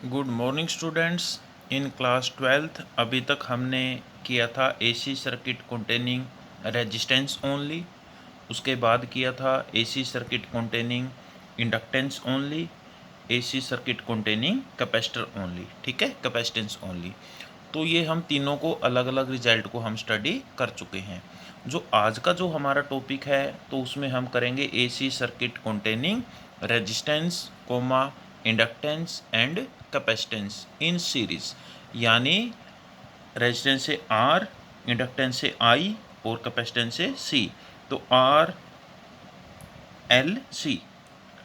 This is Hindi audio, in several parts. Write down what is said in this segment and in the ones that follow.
Good morning students. In class 12th अभी तक हमने किया था AC circuit containing resistance only. उसके बाद किया था AC circuit containing inductance only, AC circuit containing capacitor only. ठीक है, कैपेसिटेंस ओनली। तो ये हम तीनों को अलग अलग रिजल्ट को हम स्टडी कर चुके हैं। जो आज का जो हमारा टॉपिक है तो उसमें हम करेंगे AC circuit containing resistance comma inductance and capacitance in series. यानी रेजिस्टेंस से आर, इंडक्टेंस से आई और कैपेसिटेंस से सी। तो आर एल सी,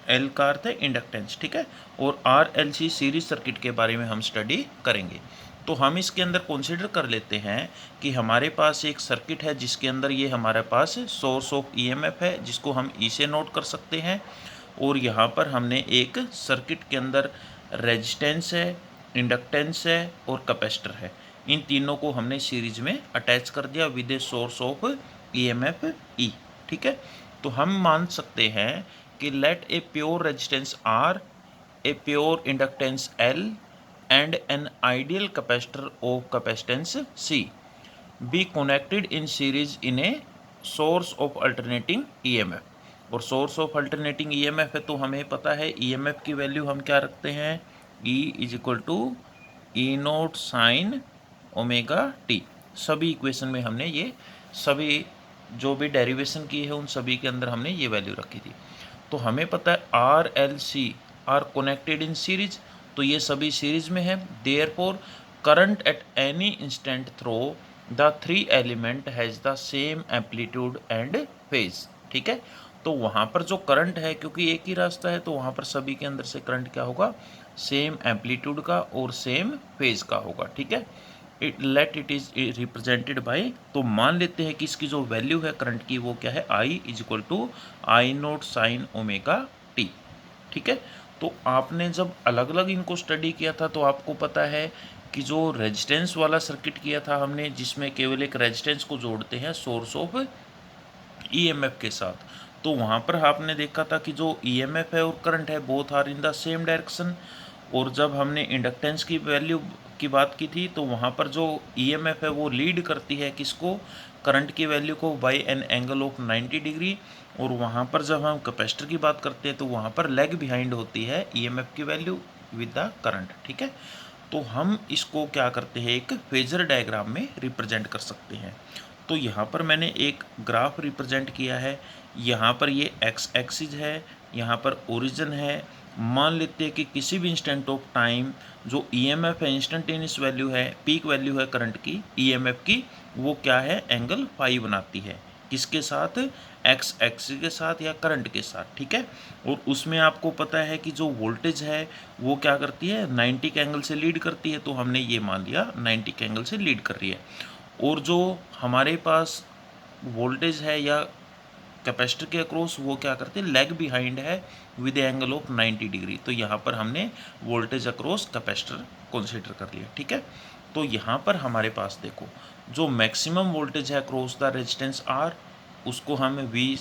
एल का अर्थ है इंडक्टेंस, ठीक है। और R L C series circuit के बारे में हम स्टडी करेंगे। तो हम इसके अंदर कंसीडर कर लेते हैं कि हमारे पास एक सर्किट है जिसके अंदर ये हमारे पास सोर्स ऑफ ईएमएफ है जिसको हम ई से नोट कर सकते हैं। और यहाँ पर हमने एक सर्किट के अंदर रेजिस्टेंस है, इंडक्टेंस है और कैपेसिटर है। इन तीनों को हमने सीरीज में अटैच कर दिया with a source of EMF E. ठीक है, तो हम मान सकते हैं कि let a pure resistance R, a pure inductance L and an ideal capacitor of capacitance C be connected in series in a source of alternating EMF। और सोर्स ऑफ अल्टरनेटिंग EMF है तो हमें पता है EMF की वैल्यू हम क्या रखते हैं, E is equal to E nought sine omega t. सभी इक्वेशन में हमने ये सभी जो भी डेरिवेशन की है उन सभी के अंदर हमने ये वैल्यू रखी थी। तो हमें पता है R L C are connected in series, तो ये सभी सीरीज में है। Therefore current at any instant through the three element has the same amplitude and phase. ठीक है, तो वहाँ पर जो करंट है क्योंकि एक ही रास्ता है तो वहाँ पर सभी के अंदर से करंट क्या होगा, सेम एम्पलीट्यूड का और सेम फेज का होगा। ठीक है, let it is represented by, तो मान लेते हैं कि इसकी जो वैल्यू है करंट की वो क्या है, I is equal to I naught sine omega t. ठीक है, तो आपने जब अलग अलग इनको स्टडी किया था तो आपको पता है कि जो रेजिस्टेंस वाला सर्किट किया था हमने जिसमें केवल एक रेजिस्टेंस को जोड़ते हैं सोर्स ऑफ ईएमएफ के साथ, तो वहाँ पर आपने देखा था कि जो ईएमएफ है और करंट है both are in the same direction. और जब हमने इंडक्टेंस की वैल्यू की बात की थी तो वहाँ पर जो ईएमएफ है वो लीड करती है किसको, करंट की वैल्यू को by an angle of 90 degree. और वहाँ पर जब हम कैपेसिटर की बात करते हैं तो वहाँ पर लेग बिहाइंड होती है ईएमएफ की वैल्यू विद द करंट। ठीक है, तो हम इसको क्या करते हैं, एक फेजर डायग्राम में रिप्रेजेंट कर सकते हैं। तो यहाँ पर मैंने एक ग्राफ रिप्रेजेंट किया है। यहाँ पर ये एक्स एक्सिस है, यहाँ पर ओरिजिन है। मान लेते हैं कि किसी भी इंस्टेंट ऑफ टाइम जो ईएमएफ है, इंस्टेंटेनियस वैल्यू है, पीक वैल्यू है करंट की ईएमएफ की, वो क्या है, एंगल फाई बनाती है। किसके साथ, एक्स एक्सिस के साथ या करंट के साथ। ठीक है, और उसमें आपको पता है कि जो वोल्टेज है वो क्या करती है, 90 के एंगल से लीड करती है। तो हमने ये मान लिया 90 के एंगल से लीड कर रही है। और जो हमारे पास वोल्टेज है या कैपेसिटर के अक्रॉस वो क्या करते हैं, लेग बिहाइंड है विद एंगल ऑफ 90 डिग्री। तो यहाँ पर हमने वोल्टेज अक्रॉस कैपेसिटर कंसीडर कर लिया। ठीक है, तो यहाँ पर हमारे पास देखो जो मैक्सिमम वोल्टेज है अक्रॉस द रेजिस्टेंस आर, उसको हम वी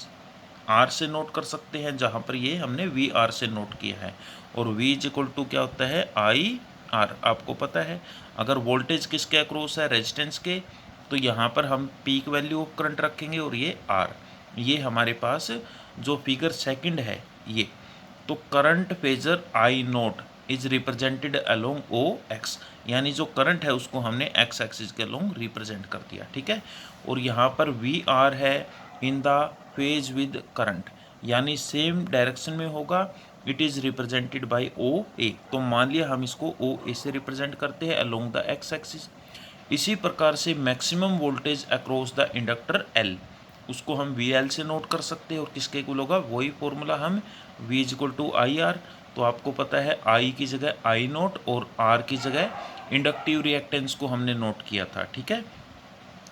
आर से नोट कर सकते हैं, जहाँ पर ये हमने वी आर से नोट किया है। और वी इज इक्वल टू क्या होता है, आई आर। आपको पता है अगर वोल्टेज किसके अक्रॉस है, रेजिस्टेंस के, तो यहाँ पर हम पीक वैल्यू ऑफ करंट रखेंगे और ये आर। ये हमारे पास जो फिगर सेकंड है ये, तो current phasor I nought is represented along O X, यानी जो करंट है उसको हमने एक्स एक्सिस के अलोंग रिप्रेजेंट कर दिया। ठीक है, और यहाँ पर वी आर है in the phase with current, यानी सेम डायरेक्शन में होगा। इट इज़ रिप्रेजेंटेड बाय ओ ए, तो मान लिया हम इसको ओ ए से रिप्रेजेंट करते हैं अलोंग द एक्स एक्सिस। इसी प्रकार से maximum voltage across the inductor L, उसको हम वी एल से नोट कर सकते हैं। और किसके इक्वल होगा, वही फॉर्मूला हम V is equal to I R. तो आपको पता है आई की जगह आई नोट और आर की जगह इंडक्टिव रिएक्टेंस को हमने नोट किया था। ठीक है,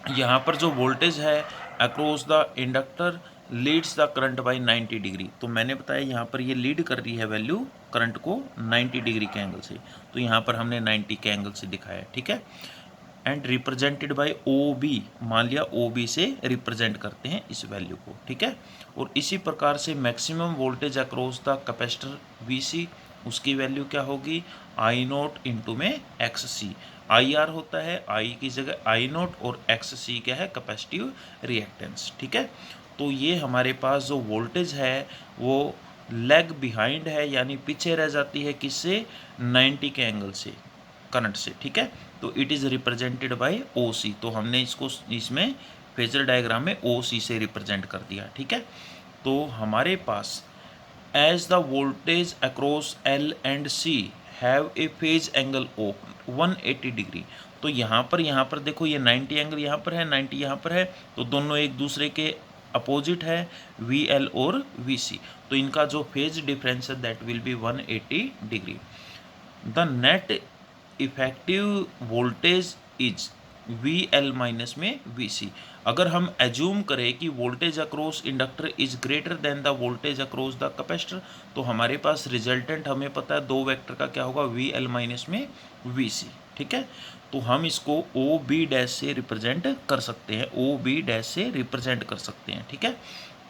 यहाँ पर जो वोल्टेज है across the inductor leads the current bye 90 degree, तो मैंने बताया यहाँ पर ये लीड कर रही है वैल्यू करंट को 90 डिग्री के एंगल से, तो यहाँ पर हमने 90 के एंगल से दिखाया। ठीक है, and represented by O B, मान लिया ओ बी से रिप्रेजेंट करते हैं इस वैल्यू को। ठीक है, और इसी प्रकार से maximum voltage across the capacitor V C, उसकी वैल्यू क्या होगी, आई नोट इंटू में एक्स सी। आई आर होता है, आई की जगह आई नोट, और एक्स सी क्या है, कैपेसिटिव रिएक्टेंस। ठीक है, तो ये हमारे पास जो वोल्टेज है वो लैग बिहाइंड है, यानी पीछे रह जाती है किससे, 90 के एंगल से, करंट से। ठीक है, तो इट इज़ रिप्रेजेंटेड बाय ओ सी। तो हमने इसको इसमें फेजर डायग्राम में ओ सी से रिप्रेजेंट कर दिया। ठीक है, तो हमारे पास as the voltage across L and C have a phase angle of 180 degree. तो यहाँ पर देखो ये 90 एंगल यहाँ पर है, 90 यहाँ पर है, तो दोनों एक दूसरे के अपोजिट है, वी एल और वी सी। तो इनका जो फेज डिफरेंस है that will be 180 degree. The net effective voltage is we L minus में वी सी। अगर हम एज्यूम करें कि voltage across inductor is greater than the voltage across the capacitor, तो हमारे पास रिजल्टेंट हमें पता है दो वेक्टर का क्या होगा, वी एल माइनस में वी सी। ठीक है, तो हम इसको ओ बी डैश से रिप्रेजेंट कर सकते हैं, ओ बी डैश से रिप्रेजेंट कर सकते हैं। ठीक है,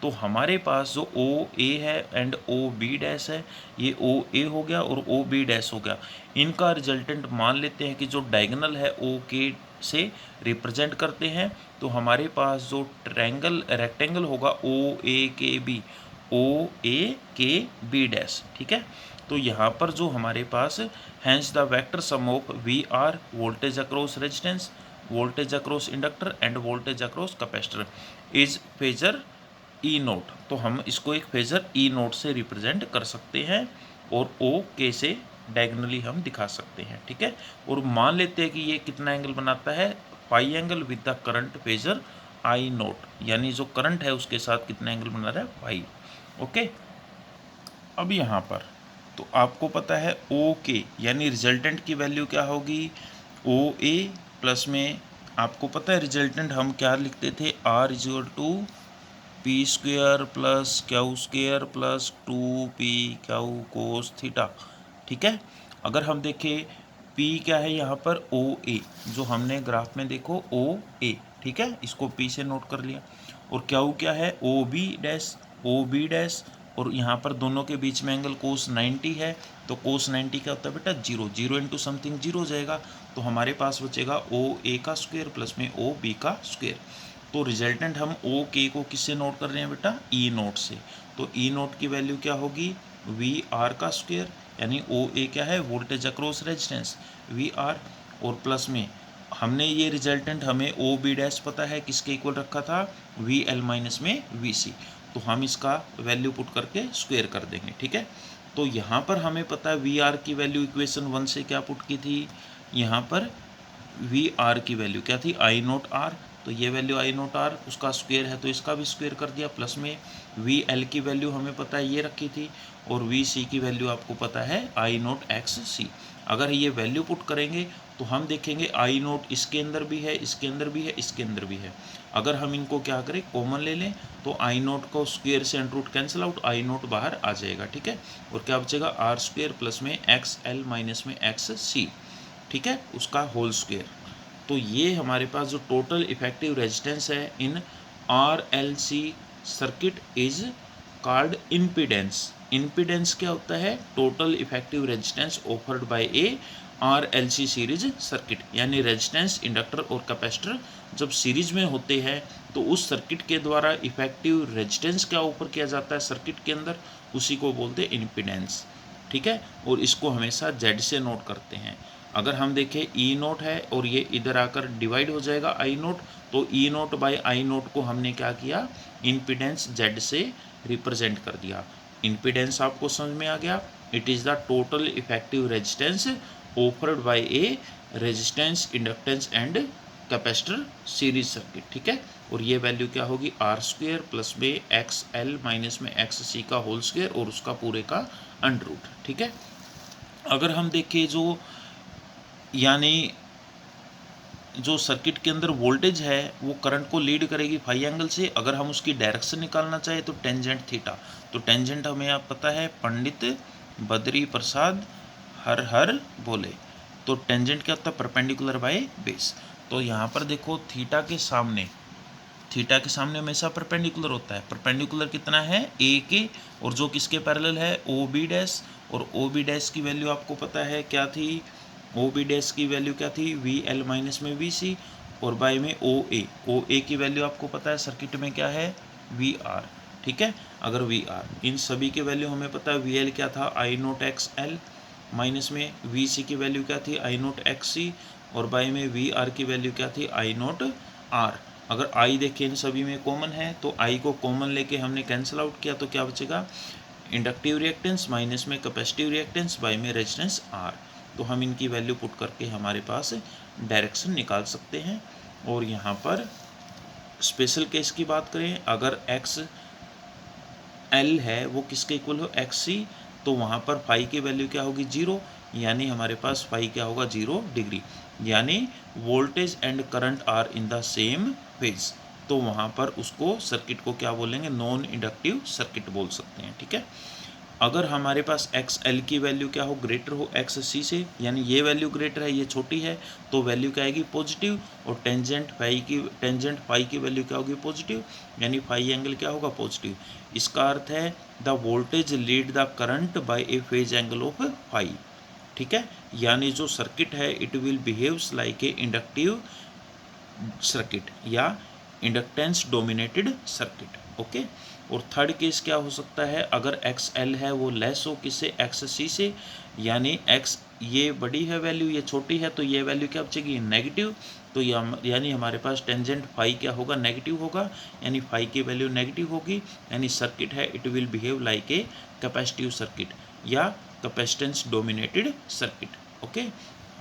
तो हमारे पास जो ओ ए है एंड ओ बी डैश है, ये ओ ए हो गया और ओ बी डैश हो गया। इनका रिजल्टेंट मान लेते हैं कि जो डायगोनल है ओ के से रिप्रेजेंट करते हैं। तो हमारे पास जो ट्रायंगल रेक्टेंगल होगा ओ ए के बी, ओ ए के बी डैश। ठीक है, तो यहाँ पर जो हमारे पास hence the vector sum of V R voltage across resistance, voltage across inductor and voltage across capacitor is phasor E naught. तो हम इसको एक फेजर ई नोट से रिप्रेजेंट कर सकते हैं और ओ के से डायगोनली हम दिखा सकते हैं। ठीक है, और मान लेते हैं कि ये कितना एंगल बनाता है, pi angle with the current phasor I naught, यानी जो करंट है उसके साथ कितना एंगल बना रहा है, पाई। ओके, अब यहाँ पर तो आपको पता है ओ के यानी रिजल्टेंट की वैल्यू क्या होगी, ओ ए प्लस में आपको पता है रिजल्टेंट हम क्या लिखते थे, R equal to P square plus Q square plus 2 P Q cos theta. ठीक है, अगर हम देखें पी क्या है यहाँ पर, ओ ए, जो हमने ग्राफ में देखो ओ ए। ठीक है, इसको पी से नोट कर लिया। और क्यू क्या है, O B dash, O B dash, और यहाँ पर दोनों के बीच में एंगल कोस 90 है, तो कोस 90 क्या होता है बेटा, zero, zero into something zero हो जाएगा। तो हमारे पास बचेगा ओ ए का स्क्वायर प्लस में ओ बी का स्क्वायर। तो रिजल्टेंट हम ओ के को किससे नोट कर रहे हैं बेटा, ई नोट से। तो ई नोट की वैल्यू क्या होगी, वी आर का स्क्वायर, यानी ओ ए क्या है, voltage across resistance, V R, और प्लस में हमने ये रिजल्टेंट हमें ओ बी डैश पता है किसके इक्वल रखा था, वी एल माइनस में वी सी। तो हम इसका वैल्यू पुट करके स्क्वायर कर देंगे। ठीक है, तो यहाँ पर हमें पता है वी आर की वैल्यू इक्वेशन 1 से क्या पुट की थी, यहाँ पर वी आर की वैल्यू क्या थी, आई नोट आर। तो ये वैल्यू आई नोट आर उसका स्क्वायर है, तो इसका भी स्क्वायर कर दिया। प्लस में वी एल की वैल्यू हमें पता है ये रखी थी, और वी सी की वैल्यू आपको पता है आई नोट एक्स सी। अगर ये वैल्यू पुट करेंगे तो हम देखेंगे आई नोट इसके अंदर भी है, इसके अंदर भी है, इसके अंदर भी है। अगर हम इनको क्या करें, कॉमन ले लें, तो आई नोट को स्क्वायर से अंडर रूट कैंसिल आउट, आई नोट बाहर आ जाएगा। ठीक है, और क्या बचेगा, आर स्क्वायर प्लस में एक्स एल माइनस में एक्स सी। ठीक है, उसका होल स्क्वायर। तो ये हमारे पास जो टोटल इफेक्टिव रेजिस्टेंस है in R L C circuit is called impedance. Impedance क्या होता है, total effective resistance offered by a R L C series circuit, यानी रेजिस्टेंस इंडक्टर और कैपेसिटर जब सीरीज में होते हैं तो उस सर्किट के द्वारा इफेक्टिव रेजिस्टेंस क्या ऑफर किया जाता है सर्किट के अंदर, उसी को बोलते हैं इम्पीडेंस। ठीक है, और इसको हमेशा जेड से नोट करते हैं। अगर हम देखें ई नोट है और ये इधर आकर डिवाइड हो जाएगा आई नोट, तो ई नोट बाई आई नोट को हमने क्या किया, इम्पीडेंस जेड से रिप्रेजेंट कर दिया। इम्पीडेंस आपको समझ में आ गया, it is the total effective resistance offered by A resistance inductance and capacitor series circuit. ठीक है, और ये वैल्यू क्या होगी, आर स्क्वेयर प्लस में एक्स एल माइनस में एक्स सी का होल स्क्वेयर और उसका पूरे का अंडर रूट। ठीक है, अगर हम देखें जो यानी जो सर्किट के अंदर वोल्टेज है वो करंट को लीड करेगी फाई एंगल से। अगर हम उसकी डायरेक्शन निकालना चाहे तो टेंजेंट थीटा। तो टेंजेंट हमें आप पता है पंडित बद्री प्रसाद हर हर बोले। तो टेंजेंट क्या होता है, परपेंडिकुलर बाय बेस। तो यहाँ पर देखो थीटा के सामने थीटा के सामने हमेशा परपेंडिकुलर होता है। परपेंडिकुलर कितना है, ए के, और जो किसके पैरेलल है, ओ बी डैश। और ओ बी डैश की वैल्यू आपको पता है क्या थी, ओ बी डैश की वैल्यू क्या थी, वी एल माइनस में वी सी, और बाई में ओ ए की वैल्यू आपको पता है सर्किट में क्या है, वी आर। ठीक है, अगर वी आर, इन सभी की वैल्यू हमें पता है, वी एल क्या था, आई नोट एक्स एल, माइनस में वी सी की वैल्यू क्या थी, आई नोट एक्स सी, और बाई में वी आर की वैल्यू क्या थी, आई नोट आर। अगर आई देखिए इन सभी में कॉमन है, तो आई को कॉमन लेके हमने कैंसिल आउट किया, तो क्या बचेगा, इंडक्टिव रिएक्टेंस माइनस में कैपेसिटिव रिएक्टेंस बाई में रेजिस्टेंस आर। तो हम इनकी वैल्यू पुट करके हमारे पास डायरेक्शन निकाल सकते हैं। और यहाँ पर स्पेशल केस की बात करें, अगर एक्स एल है वो किसके इक्वल हो, एक्स सी, तो वहाँ पर फाई की वैल्यू क्या होगी, जीरो, यानी हमारे पास फाई क्या होगा, 0 डिग्री, यानी voltage and current are in the same phase. तो वहाँ पर उसको सर्किट को क्या बोलेंगे, नॉन इंडक्टिव सर्किट बोल सकते हैं। ठीक है, अगर हमारे पास एक्स एल की वैल्यू क्या हो, ग्रेटर हो एक्स सी से, यानी ये वैल्यू ग्रेटर है, ये छोटी है, तो वैल्यू क्या आएगी, पॉजिटिव। और टेंजेंट फाई की वैल्यू क्या होगी, पॉजिटिव, यानी फाई एंगल क्या होगा, पॉजिटिव। इसका अर्थ है the voltage lead the current by a phase angle of phi. ठीक है, यानी जो सर्किट है it will behaves like a inductive circuit या इंडक्टेंस डोमिनेटेड सर्किट। ओके, और थर्ड केस क्या हो सकता है, अगर एक्स एल है वो लेस हो किससे, एक्स सी से, यानी एक्स ये बड़ी है वैल्यू, ये छोटी है, तो ये वैल्यू क्या बचेगी, नेगेटिव। तो यानी हमारे पास टेंजेंट फाई क्या होगा, नेगेटिव होगा, यानी फाई की वैल्यू नेगेटिव होगी, यानी सर्किट है it will behave like a capacitive circuit या कैपेसिटेंस डोमिनेटेड सर्किट। ओके,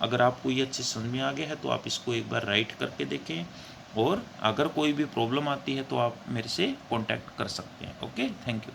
अगर आपको ये अच्छे समझ में आ गया है तो आप इसको एक बार राइट करके देखें, और अगर कोई भी प्रॉब्लम आती है तो आप मेरे से कांटेक्ट कर सकते हैं। Okay, thank you.